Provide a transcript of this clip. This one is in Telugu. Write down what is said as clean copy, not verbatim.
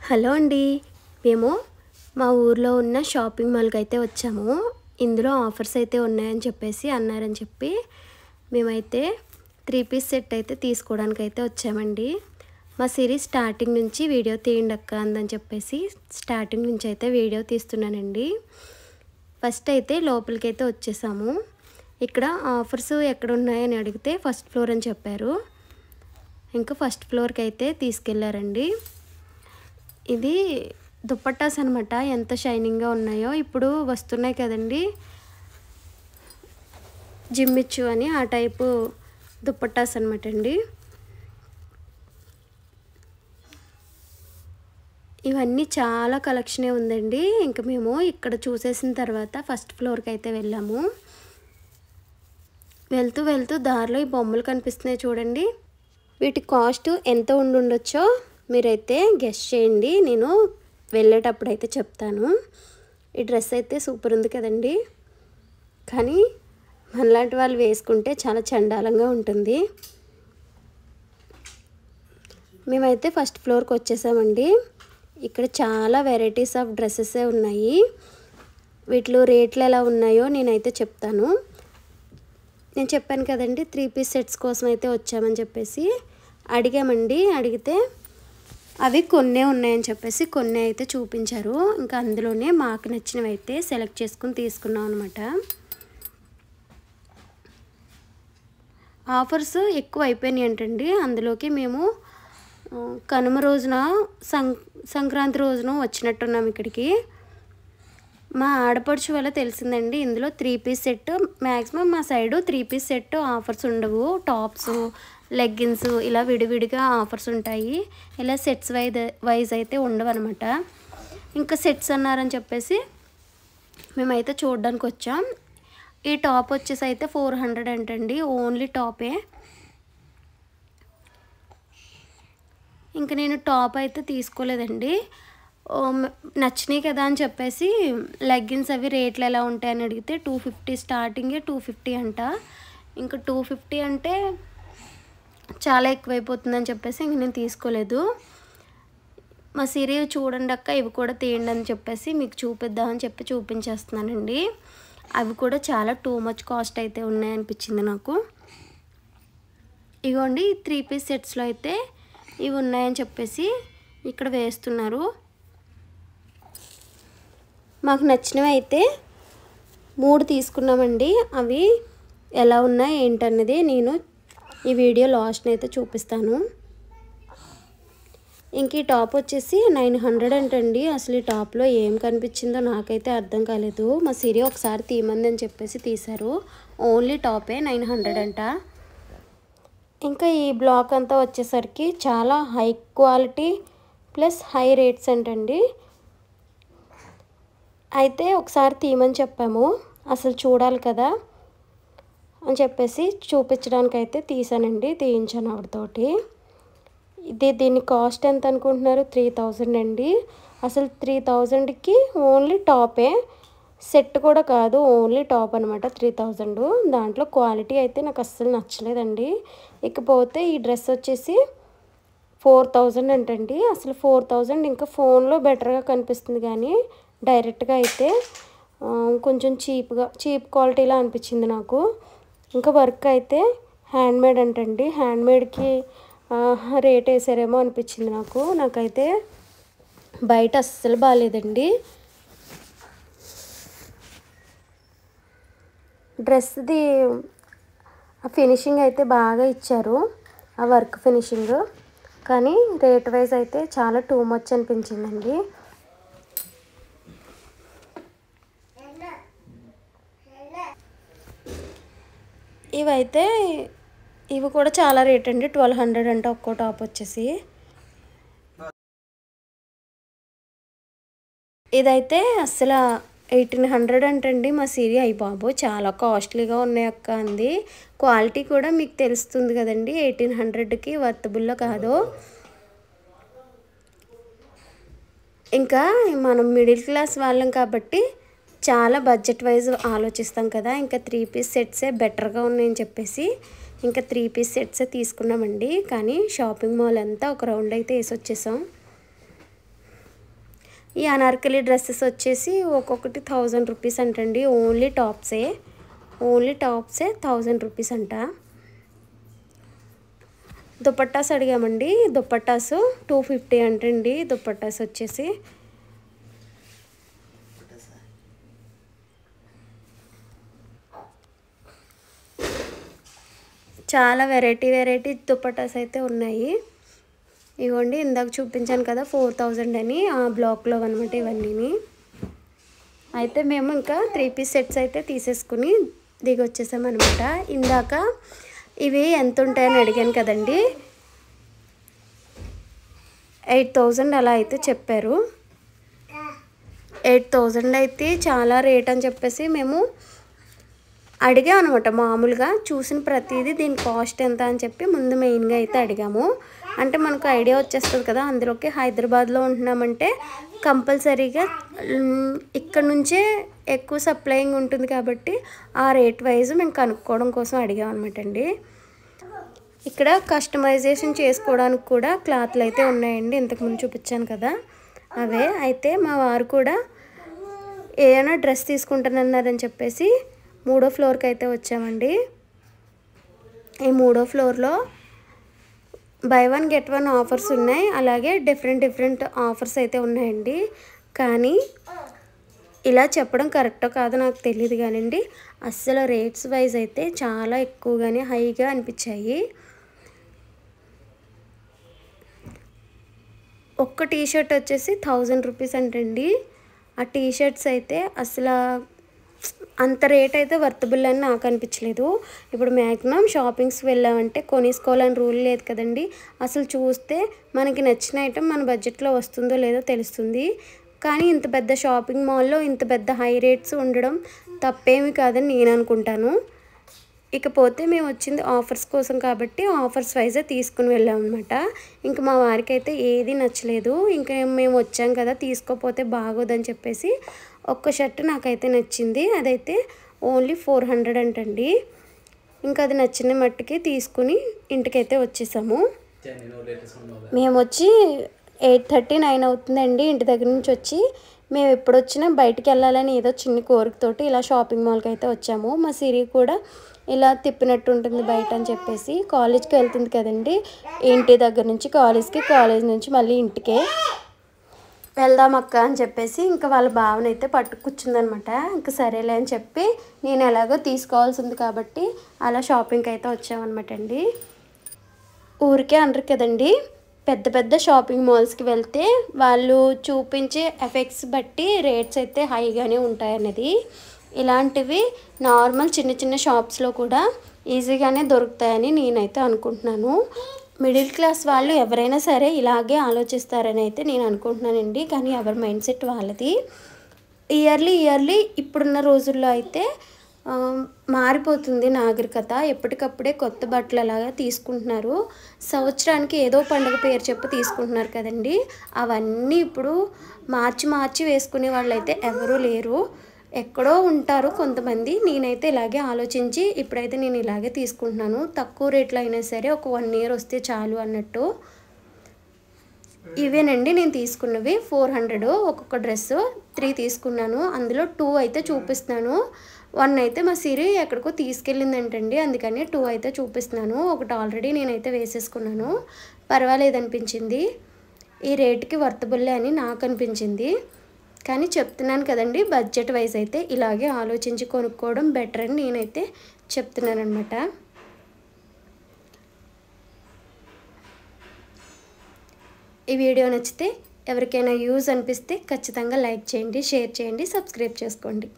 హలో అండి. మేము మా ఊర్లో ఉన్న షాపింగ్ మాల్‌కి అయితే వచ్చాము. ఇందులో ఆఫర్స్ అయితే ఉన్నాయని చెప్పేసి అన్నారని చెప్పి మేమైతే 3 పీస్ సెట్ అయితే తీసుకోవడానికి అయితే వచ్చామండి. మా సిరీస్ స్టార్టింగ్ నుంచి వీడియో తీయండి అక్క అందని చెప్పేసి స్టార్టింగ్ నుంచి అయితే వీడియో తీస్తున్నానండి. ఫస్ట్ అయితే లోపలికైతే వచ్చేసాము. ఇక్కడ ఆఫర్స్ ఎక్కడ ఉన్నాయని అడిగితే ఫస్ట్ ఫ్లోర్ అని చెప్పారు. ఇంకా ఫస్ట్ ఫ్లోర్‌కి అయితే తీసుకెళ్లారండి. ఇది దుపట్టాస్ అనమాట. ఎంత షైనింగ్‌గా ఉన్నాయో. ఇప్పుడు వస్తున్నాయి కదండీ జిమ్మిచ్చు అని, ఆ టైపు దుపట్టాస్ అనమాట అండి. ఇవన్నీ చాలా కలెక్షనే ఉందండి. ఇంకా మేము ఇక్కడ చూసేసిన తర్వాత ఫస్ట్ ఫ్లోర్‌కి అయితే వెళ్ళాము. వెళ్తూ వెళ్తూ దారిలో ఈ బొమ్మలు కనిపిస్తున్నాయి చూడండి. వీటి కాస్ట్ ఎంత ఉండుండొచ్చో మీరైతే గెస్ చేయండి. నేను వెళ్ళేటప్పుడు అయితే చెప్తాను. ఈ డ్రెస్ అయితే సూపర్ ఉంది కదండి. కానీ మనలాంటి వాళ్ళు వేసుకుంటే చాలా చండాలంగా ఉంటుంది. మేమైతే ఫస్ట్ ఫ్లోర్కి వచ్చేసామండి. ఇక్కడ చాలా వెరైటీస్ ఆఫ్ డ్రెస్సెసే ఉన్నాయి. వీటిలో రేట్లు ఎలా ఉన్నాయో నేనైతే చెప్తాను. నేను చెప్పాను కదండి 3 పీస్ సెట్స్ కోసం అయితే వచ్చామని చెప్పేసి అడిగామండి. అడిగితే అవి కొన్నే ఉన్నాయని చెప్పేసి కొన్ని అయితే చూపించారు. ఇంకా అందులోనే మాకు నచ్చినవి అయితే సెలెక్ట్ చేసుకుని తీసుకున్నాం అనమాట. ఆఫర్స్ ఎక్కువ అయిపోయినాయి అంటండి. అందులోకి మేము కనుమ రోజున సంక్రాంతి రోజున వచ్చినట్టున్నాం ఇక్కడికి. మా ఆడపడుచు వల్ల తెలిసిందండి ఇందులో 3 పీస్ సెట్ మ్యాక్సిమం మా సైడు 3 పీస్ సెట్ ఆఫర్స్ ఉండవు. టాప్స్, లెగ్గిన్స్ ఇలా విడివిడిగా ఆఫర్స్ ఉంటాయి. ఇలా సెట్స్ వైజ్ అయితే ఉండవు అనమాట. ఇంకా సెట్స్ అన్నారని చెప్పేసి మేమైతే చూడడానికి వచ్చాం. ఈ టాప్ వచ్చేసి అయితే 400 అంటండి. ఓన్లీ టాపే. ఇంకా నేను టాప్ అయితే తీసుకోలేదండి. నచ్చినాయి కదా అని చెప్పేసి లెగ్గిన్స్ అవి రేట్లు ఎలా ఉంటాయని అడిగితే 250 స్టార్టింగే 250 అంట. ఇంకా 250 అంటే చాలా ఎక్కువైపోతుందని చెప్పేసి ఇంక నేను తీసుకోలేదు. మా సిరి చూడండి అక్క ఇవి కూడా తీయండి అని చెప్పేసి మీకు చూపిద్దామని చెప్పి చూపించేస్తున్నానండి. అవి కూడా చాలా టూ మచ్ కాస్ట్ అయితే ఉన్నాయనిపించింది నాకు. ఇగోండి 3 పీస్ సెట్స్లో అయితే ఇవి ఉన్నాయని చెప్పేసి ఇక్కడ వేస్తున్నారు. మాకు నచ్చినవి అయితే 3 తీసుకున్నామండి. అవి ఎలా ఉన్నాయి ఏంటన్నది నేను ఈ వీడియో లాస్ట్ని అయితే చూపిస్తాను. ఇంక ఈ టాప్ వచ్చేసి 900 అంటండి. అసలు ఈ టాప్లో ఏం కనిపించిందో నాకైతే అర్థం కాలేదు. మా సిరి ఒకసారి తీయమంది అని చెప్పేసి తీశారు. ఓన్లీ టాపే 900 అంట. ఇంకా ఈ బ్లాక్ అంతా వచ్చేసరికి చాలా high quality plus high rates అంటండి. అయితే ఒకసారి తీయమని చెప్పాము. అసలు చూడాలి కదా అని చెప్పేసి చూపించడానికి అయితే తీసానండి. తీయించాను ఆవిడతోటి. దీని కాస్ట్ ఎంత అనుకుంటున్నారు? 3000 అండి. అసలు 3000కి ఓన్లీ టాపే, సెట్ కూడా కాదు, ఓన్లీ టాప్ అనమాట. 3000. దాంట్లో క్వాలిటీ అయితే నాకు అస్సలు నచ్చలేదండి. ఇకపోతే ఈ డ్రెస్ వచ్చేసి 4000 అంటండి. అసలు 4000 ఇంకా ఫోన్లో బెటర్గా కనిపిస్తుంది కానీ డైరెక్ట్గా అయితే కొంచెం చీప్ క్వాలిటీలా అనిపించింది నాకు. ఇంకా వర్క్ అయితే హ్యాండ్మేడ్ అంటండి. హ్యాండ్మేడ్కి రేట్ వేసారేమో అనిపించింది నాకైతే బయట అస్సలు బాగాలేదండి. డ్రెస్ది ఫినిషింగ్ అయితే బాగా ఇచ్చారు, ఆ వర్క్ ఫినిషింగ్. కానీ రేట్ వైజ్ అయితే చాలా టూ మచ్ అనిపించిందండి. ఇవైతే ఇవి కూడా చాలా రేట్ అండి. 1200 అంటే ఒక్కో టాప్ వచ్చేసి. ఇదైతే అసలు 1800 అంటండి. మా సిరి అయ్యి బాబు చాలా కాస్ట్లీగా ఉన్నాయి అక్క అంది. క్వాలిటీ కూడా మీకు తెలుస్తుంది కదండి 1800కి వర్తబుల్లో కాదు. ఇంకా మనం మిడిల్ క్లాస్ వాళ్ళం కాబట్టి చాలా బడ్జెట్ వైజ్ ఆలోచిస్తాం కదా. ఇంకా 3 పీస్ సెట్సే బెటర్గా ఉన్నాయని చెప్పేసి ఇంకా 3 పీస్ సెట్సే తీసుకున్నామండి. కానీ షాపింగ్ మాల్ అంతా ఒక రౌండ్ అయితే వేసి వచ్చేసాం. ఈ అనార్కలి డ్రెస్సెస్ వచ్చేసి ఒక్కొక్కటి 1000 రూపీస్ అంటండి. ఓన్లీ టాప్సే 1000 రూపీస్ అంట. దుపట్టాస్ అడిగామండి. దుపట్టాసు 250 అంటండి. దుపట్టాస్ వచ్చేసి చాలా వెరైటీ దుపట్టాస్ అయితే ఉన్నాయి. ఇవ్వండి, ఇందాక చూపించాను కదా 4000 అని, ఆ బ్లాక్లో అనమాట ఇవన్నీ. అయితే మేము ఇంకా 3 పీస్ సెట్స్ అయితే తీసేసుకుని దిగి వచ్చేసామన్నమాట. ఇందాక ఇవి ఎంత ఉంటాయని అడిగాను కదండి, 8000 అలా అయితే చెప్పారు. 8000 అయితే చాలా రేట్ అని చెప్పేసి మేము అడిగాం అనమాట. మామూలుగా చూసిన ప్రతిదీ దీని కాస్ట్ ఎంత అని చెప్పి ముందు మెయిన్గా అయితే అడిగాము. అంటే మనకు ఐడియా వచ్చేస్తుంది కదా, అందులోకి హైదరాబాద్లో ఉంటున్నామంటే కంపల్సరీగా ఇక్కడ నుంచే ఎక్కువ సప్లయింగ్ ఉంటుంది కాబట్టి ఆ రేట్ వైజ్ మేము కనుక్కోవడం కోసం అడిగాం అనమాట అండి. ఇక్కడ కస్టమైజేషన్ చేసుకోవడానికి కూడా క్లాత్లు అయితే ఉన్నాయండి. ఇంతకుముందు చూపించాను కదా అవే. అయితే మా వారు కూడా ఏదైనా డ్రెస్ తీసుకుంటానన్నారని చెప్పేసి 3వ ఫ్లోర్కి అయితే వచ్చామండి. ఈ 3వ ఫ్లోర్లో బై 1 గెట్ 1 ఆఫర్స్ ఉన్నాయి. అలాగే డిఫరెంట్ ఆఫర్స్ అయితే ఉన్నాయండి. కానీ ఇలా చెప్పడం కరెక్టో కాదో నాకు తెలియదు కానండి, అస్సలు రేట్స్ వైజ్ అయితే చాలా ఎక్కువగానే హైగా అనిపించాయి. ఒక్క టీషర్ట్ వచ్చేసి 1000 రూపీస్ అంటండి. ఆ టీషర్ట్స్ అయితే అసలు అంత రేట్ అయితే వర్తబుల్ అని నాకు అనిపించలేదు. ఇప్పుడు మ్యాక్సిమం షాపింగ్స్కి వెళ్ళామంటే కొనేసుకోవాలని రూల్ లేదు కదండి. అసలు చూస్తే మనకి నచ్చిన ఐటెం మన బడ్జెట్లో వస్తుందో లేదో తెలుస్తుంది. కానీ ఇంత పెద్ద షాపింగ్ మాల్లో ఇంత పెద్ద హై రేట్స్ ఉండడం తప్పేమీ కాదని నేను అనుకుంటాను. ఇకపోతే మేము వచ్చింది ఆఫర్స్ కోసం కాబట్టి ఆఫర్స్ వైజే తీసుకుని వెళ్ళాం అనమాట. ఇంకా మా వారికి అయితే ఏది నచ్చలేదు. ఇంకా మేము వచ్చాం కదా, తీసుకోపోతే బాగోదని చెప్పేసి ఒక్క షర్ట్ నాకైతే నచ్చింది. అదైతే ఓన్లీ 400 అంటండి. ఇంకా అది నచ్చిన మట్టుకి తీసుకుని ఇంటికైతే వచ్చేసాము. మేము వచ్చి 8:30, 9 అవుతుందండి ఇంటి దగ్గర నుంచి వచ్చి. మేము ఎప్పుడు వచ్చినా బయటికి వెళ్ళాలని ఏదో చిన్న కోరికతోటి ఇలా షాపింగ్ మాల్కి అయితే వచ్చాము. మా సిరి కూడా ఇలా తిప్పినట్టు ఉంటుంది బయట అని చెప్పేసి, కాలేజ్కి వెళ్తుంది కదండి, ఇంటి దగ్గర నుంచి కాలేజ్కి, కాలేజ్ నుంచి మళ్ళీ ఇంటికే వెళ్దాం అక్క అని చెప్పేసి ఇంకా వాళ్ళ భావన అయితే పట్టు కూర్చుందనమాట. ఇంకా సరేలే అని చెప్పి నేను ఎలాగో తీసుకోవాల్సింది కాబట్టి అలా షాపింగ్కి అయితే వచ్చామన్నమాట అండి. ఊరికే అనరు కదండి, పెద్ద షాపింగ్ మాల్స్కి వెళ్తే వాళ్ళు చూపించే ఎఫెక్ట్స్ బట్టి రేట్స్ అయితే హైగానే ఉంటాయన్నది. ఇలాంటివి నార్మల్ చిన్న షాప్స్లో కూడా ఈజీగానే దొరుకుతాయని నేనైతే అనుకుంటున్నాను. మిడిల్ క్లాస్ వాళ్ళు ఎవరైనా సరే ఇలాగే ఆలోచిస్తారని అయితే నేను అనుకుంటున్నానండి. కానీ ఎవరి మైండ్ సెట్ వాళ్ళది. ఇయర్లీ ఇప్పుడున్న రోజుల్లో అయితే మారిపోతుంది నాగరికత. ఎప్పటికప్పుడే కొత్త బట్టలు అలాగా తీసుకుంటున్నారు. సంవత్సరానికి ఏదో పండుగ పేరు చెప్పి తీసుకుంటున్నారు కదండి. అవన్నీ ఇప్పుడు మార్చి వేసుకునే వాళ్ళు అయితే ఎవరూ లేరు. ఎక్కడో ఉంటారు కొంతమంది. నేనైతే ఇలాగే ఆలోచించి ఇప్పుడైతే నేను ఇలాగే తీసుకుంటున్నాను. తక్కువ రేట్లో అయినా సరే ఒక 1 ఇయర్ వస్తే చాలు అన్నట్టు. ఇవేనండి నేను తీసుకున్నవి. 400 ఒక్కొక్క డ్రెస్ 3 తీసుకున్నాను. అందులో 2 అయితే చూపిస్తున్నాను. 1 అయితే మా సిరి ఎక్కడికో తీసుకెళ్ళిందంటండి, అందుకని 2 అయితే చూపిస్తున్నాను. ఒకటి ఆల్రెడీ నేనైతే వేసేసుకున్నాను. పర్వాలేదనిపించింది. ఈ రేటుకి వర్తబుల్లే అని నాకు అనిపించింది. కానీ చెప్తున్నాను కదండి, బడ్జెట్ వైజ్ అయితే ఇలాగే ఆలోచించి కొనుక్కోవడం బెటర్ అని నేనైతే చెప్తున్నాను అనమాట. ఈ వీడియో నచ్చితే ఎవరికైనా యూజ్ అనిపిస్తే ఖచ్చితంగా లైక్ చేయండి, షేర్ చేయండి, సబ్స్క్రైబ్ చేసుకోండి.